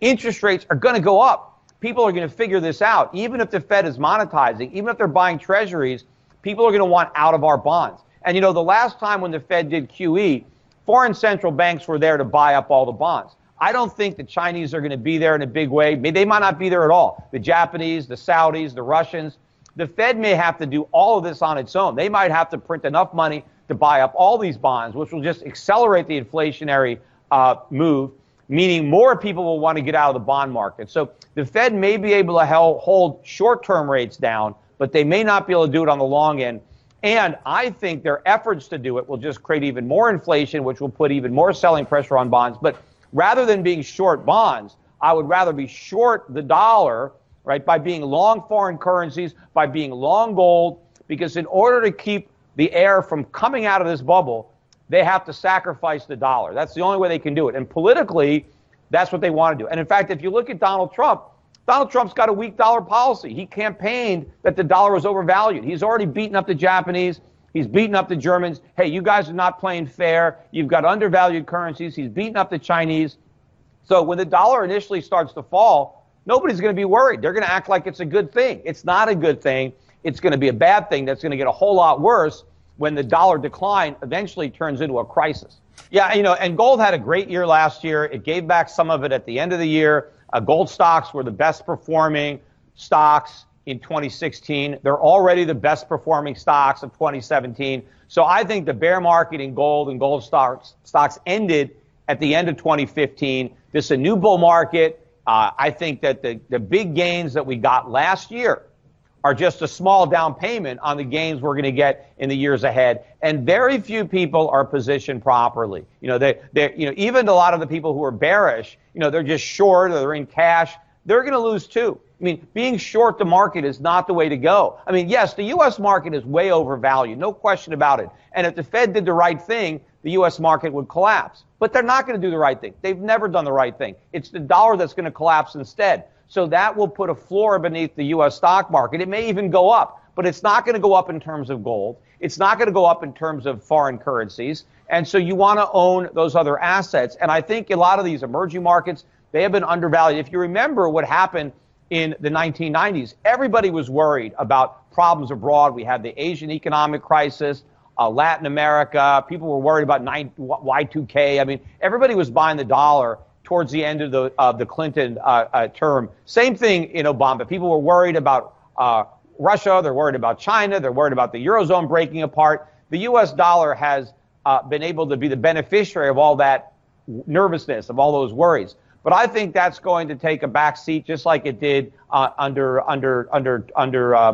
interest rates are going to go up. People are going to figure this out. Even if the Fed is monetizing, even if they're buying treasuries, people are going to want out of our bonds. And, you know, the last time when the Fed did QE, foreign central banks were there to buy up all the bonds. I don't think the Chinese are going to be there in a big way. They might not be there at all. The Japanese, the Saudis, the Russians. The Fed may have to do all of this on its own. They might have to print enough money to buy up all these bonds, which will just accelerate the inflationary move, meaning more people will want to get out of the bond market. So the Fed may be able to hold short-term rates down, but they may not be able to do it on the long end. And I think their efforts to do it will just create even more inflation, which will put even more selling pressure on bonds. But rather than being short bonds, I would rather be short the dollar, right, by being long foreign currencies, by being long gold, because in order to keep the air from coming out of this bubble, they have to sacrifice the dollar. That's the only way they can do it. And politically, that's what they want to do. And in fact, if you look at Donald Trump's got a weak dollar policy. He campaigned that the dollar was overvalued. He's already beaten up the Japanese. He's beaten up the Germans. Hey, you guys are not playing fair. You've got undervalued currencies. He's beaten up the Chinese. So when the dollar initially starts to fall, nobody's going to be worried. They're going to act like it's a good thing. It's not a good thing. It's going to be a bad thing that's going to get a whole lot worse when the dollar decline eventually turns into a crisis. Yeah, you know, and gold had a great year last year. It gave back some of it at the end of the year. Gold stocks were the best performing stocks in 2016. They're already the best performing stocks of 2017. So I think the bear market in gold and gold stocks ended at the end of 2015. This is a new bull market. I think that the big gains that we got last year are just a small down payment on the gains we're going to get in the years ahead. And very few people are positioned properly. You know, even a lot of the people who are bearish, you know, they're just short or they're in cash. They're going to lose too. I mean, being short the market is not the way to go. I mean, yes, the U.S. market is way overvalued, no question about it. And if the Fed did the right thing, the U.S. market would collapse. But they're not going to do the right thing. They've never done the right thing. It's the dollar that's going to collapse instead. So that will put a floor beneath the U.S. stock market. It may even go up, but it's not going to go up in terms of gold. It's not going to go up in terms of foreign currencies. And so you want to own those other assets. And I think a lot of these emerging markets, they have been undervalued. If you remember what happened in the 1990s, everybody was worried about problems abroad. We had the Asian economic crisis, Latin America. People were worried about Y2K. I mean, everybody was buying the dollar towards the end of the Clinton term. Same thing in Obama. People were worried about Russia. They're worried about China. They're worried about the Eurozone breaking apart. The U.S. dollar has been able to be the beneficiary of all that nervousness, of all those worries. But I think that's going to take a back seat, just like it did under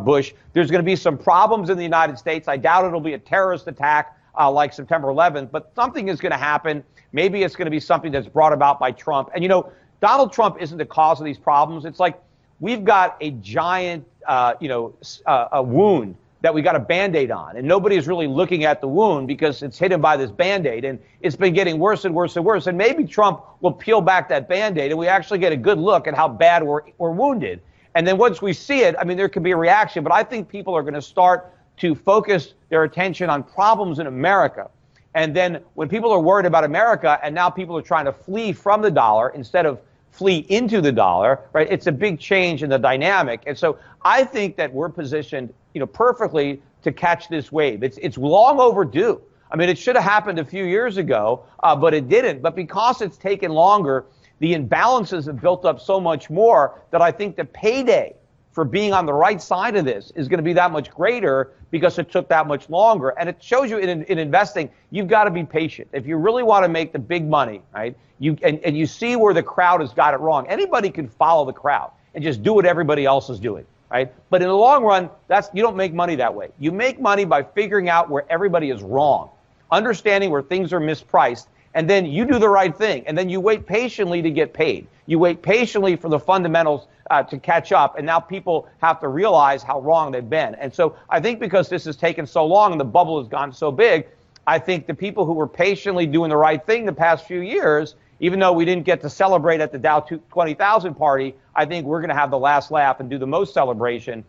Bush. There's going to be some problems in the United States. I doubt it'll be a terrorist attack like September 11th, but something is going to happen. Maybe it's going to be something that's brought about by Trump. And, you know, Donald Trump isn't the cause of these problems. It's like we've got a giant, a wound that we got a Band-Aid on. And nobody is really looking at the wound because it's hidden by this Band-Aid. And it's been getting worse and worse and worse. And maybe Trump will peel back that Band-Aid and we actually get a good look at how bad we're wounded. And then once we see it, I mean, there could be a reaction. But I think people are going to start to focus their attention on problems in America. And then when people are worried about America and now people are trying to flee from the dollar instead of flee into the dollar, right? It's a big change in the dynamic. And so I think that we're positioned, you know, perfectly to catch this wave. It's long overdue. I mean, it should have happened a few years ago, but it didn't. But because it's taken longer, the imbalances have built up so much more that I think the payday for being on the right side of this is going to be that much greater because it took that much longer. And it shows you in investing, you've got to be patient. If you really want to make the big money, right, and you see where the crowd has got it wrong, anybody can follow the crowd and just do what everybody else is doing, right? But in the long run, you don't make money that way. You make money by figuring out where everybody is wrong, understanding where things are mispriced, and then you do the right thing. And then you wait patiently to get paid. You wait patiently for the fundamentals to catch up, and now people have to realize how wrong they've been. And so I think because this has taken so long and the bubble has gone so big, I think the people who were patiently doing the right thing the past few years, even though we didn't get to celebrate at the Dow 20,000 party, I think we're going to have the last laugh and do the most celebration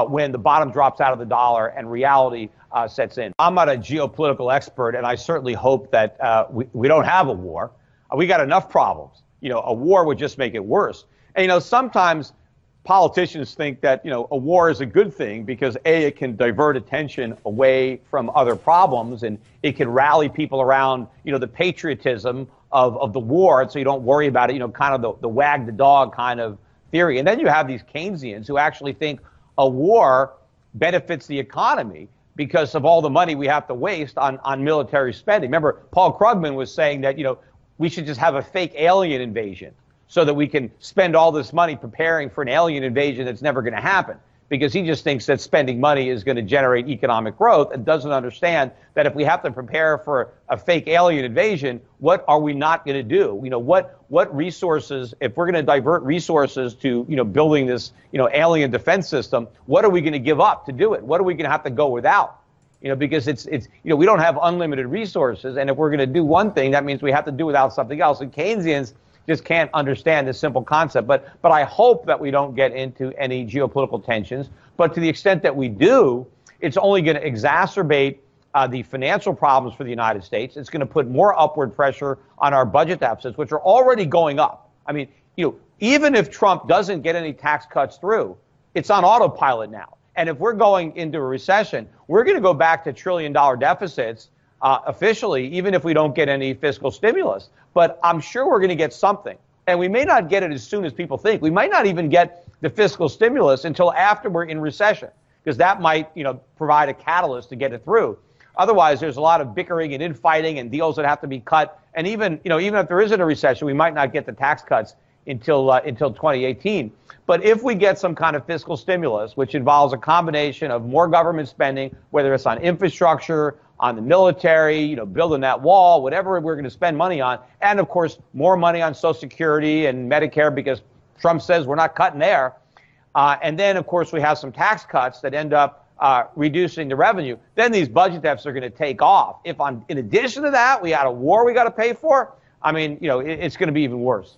when the bottom drops out of the dollar and reality sets in. I'm not a geopolitical expert, and I certainly hope that we don't have a war. We got enough problems. a war would just make it worse. And, sometimes politicians think that, a war is a good thing because A, it can divert attention away from other problems, and it can rally people around, the patriotism of the war. And so you don't worry about it, kind of the wag the dog kind of theory. And then you have these Keynesians who actually think a war benefits the economy because of all the money we have to waste on military spending. Remember, Paul Krugman was saying that, we should just have a fake alien invasion so that we can spend all this money preparing for an alien invasion that's never going to happen, because he just thinks that spending money is going to generate economic growth and doesn't understand that if we have to prepare for a fake alien invasion, what are we not going to do? What resources, if we're going to divert resources to, building this, alien defense system, what are we going to give up to do it? What are we going to have to go without? Because it's we don't have unlimited resources, and if we're going to do one thing, that means we have to do without something else. And Keynesians just can't understand this simple concept. But I hope that we don't get into any geopolitical tensions. But to the extent that we do, it's only going to exacerbate the financial problems for the United States. It's going to put more upward pressure on our budget deficits, which are already going up. I mean, even if Trump doesn't get any tax cuts through, it's on autopilot now. And if we're going into a recession, we're going to go back to trillion-dollar deficits officially, even if we don't get any fiscal stimulus. But I'm sure we're going to get something. And we may not get it as soon as people think. We might not even get the fiscal stimulus until after we're in recession, because that might, provide a catalyst to get it through. Otherwise, there's a lot of bickering and infighting and deals that have to be cut. And even if there isn't a recession, we might not get the tax cuts until 2018. But if we get some kind of fiscal stimulus, which involves a combination of more government spending, whether it's on infrastructure, on the military, building that wall, whatever we're going to spend money on, and of course, more money on Social Security and Medicare, because Trump says we're not cutting there. And then, of course, we have some tax cuts that end up reducing the revenue. Then these budget deficits are going to take off. If in addition to that, we had a war we got to pay for, I mean, it's going to be even worse.